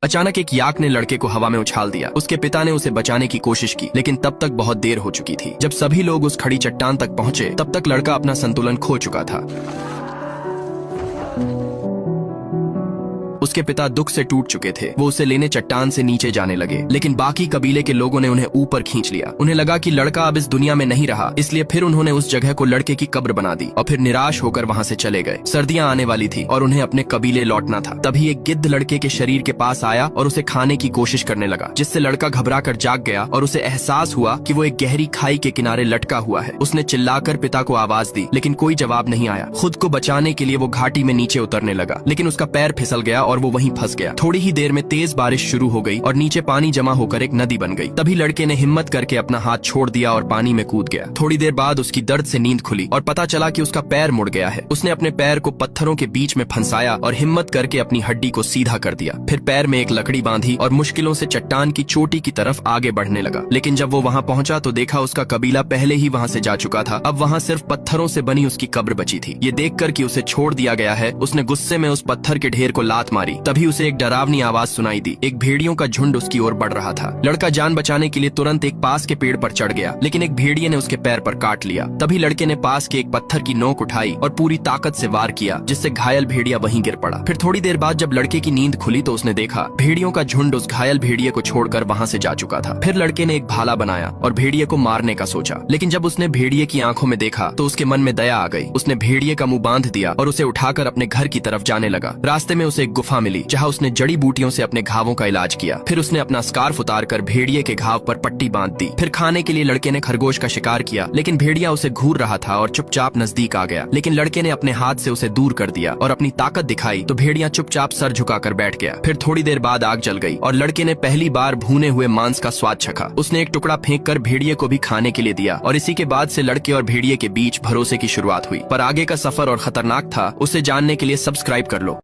अचानक एक याक ने लड़के को हवा में उछाल दिया। उसके पिता ने उसे बचाने की कोशिश की, लेकिन तब तक बहुत देर हो चुकी थी। जब सभी लोग उस खड़ी चट्टान तक पहुंचे, तब तक लड़का अपना संतुलन खो चुका था। उसके पिता दुख से टूट चुके थे। वो उसे लेने चट्टान से नीचे जाने लगे, लेकिन बाकी कबीले के लोगों ने उन्हें ऊपर खींच लिया। उन्हें लगा कि लड़का अब इस दुनिया में नहीं रहा, इसलिए फिर उन्होंने उस जगह को लड़के की कब्र बना दी और फिर निराश होकर वहां से चले गए। सर्दियां आने वाली थी और उन्हें अपने कबीले लौटना था। तभी एक गिद्ध लड़के के शरीर के पास आया और उसे खाने की कोशिश करने लगा, जिससे लड़का घबराकर जाग गया और उसे एहसास हुआ कि वो एक गहरी खाई के किनारे लटका हुआ है। उसने चिल्लाकर पिता को आवाज दी, लेकिन कोई जवाब नहीं आया। खुद को बचाने के लिए वो घाटी में नीचे उतरने लगा, लेकिन उसका पैर फिसल गया और वो वहीं फंस गया। थोड़ी ही देर में तेज बारिश शुरू हो गई और नीचे पानी जमा होकर एक नदी बन गई। तभी लड़के ने हिम्मत करके अपना हाथ छोड़ दिया और पानी में कूद गया। थोड़ी देर बाद उसकी दर्द से नींद खुली और पता चला कि उसका पैर मुड़ गया है। उसने अपने पैर को पत्थरों के बीच में फंसाया और हिम्मत करके अपनी हड्डी को सीधा कर दिया। फिर पैर में एक लकड़ी बांधी और मुश्किलों से चट्टान की चोटी की तरफ आगे बढ़ने लगा। लेकिन जब वो वहाँ पहुंचा तो देखा उसका कबीला पहले ही वहाँ से जा चुका था। अब वहाँ सिर्फ पत्थरों से बनी उसकी कब्र बची थी। ये देखकर कि उसे छोड़ दिया गया है, उसने गुस्से में उस पत्थर के ढेर को लात मारी। तभी उसे एक डरावनी आवाज सुनाई दी। एक भेड़ियों का झुंड उसकी ओर बढ़ रहा था। लड़का जान बचाने के लिए तुरंत एक पास के पेड़ पर चढ़ गया, लेकिन एक भेड़िए ने उसके पैर पर काट लिया। तभी लड़के ने पास के एक पत्थर की नोक उठाई और पूरी ताकत से वार किया, जिससे घायल भेड़िया वहीं गिर पड़ा। फिर थोड़ी देर बाद जब लड़के की नींद खुली तो उसने देखा भेड़ियों का झुंड उस घायल भेड़िए को छोड़कर वहां से जा चुका था। फिर लड़के ने एक भाला बनाया और भेड़िए को मारने का सोचा, लेकिन जब उसने भेड़िए की आंखों में देखा तो उसके मन में दया आ गई। उसने भेड़िए का मुंह बांध दिया और उसे उठाकर अपने घर की तरफ जाने लगा। रास्ते में उसे एक गुफा मिली, जहाँ उसने जड़ी बूटियों से अपने घावों का इलाज किया। फिर उसने अपना स्कार्फ उतारकर भेड़िए के घाव पर पट्टी बांध दी। फिर खाने के लिए लड़के ने खरगोश का शिकार किया, लेकिन भेड़िया उसे घूर रहा था और चुपचाप नजदीक आ गया। लेकिन लड़के ने अपने हाथ से उसे दूर कर दिया और अपनी ताकत दिखाई तो भेड़िया चुपचाप सर झुकाकर बैठ गया। फिर थोड़ी देर बाद आग जल गई और लड़के ने पहली बार भुने हुए मांस का स्वाद चखा। उसने एक टुकड़ा फेंक कर भेड़िए को भी खाने के लिए दिया और इसी के बाद से लड़के और भेड़िए के बीच भरोसे की शुरुआत हुई। पर आगे का सफर और खतरनाक था। उसे जानने के लिए सब्सक्राइब कर लो।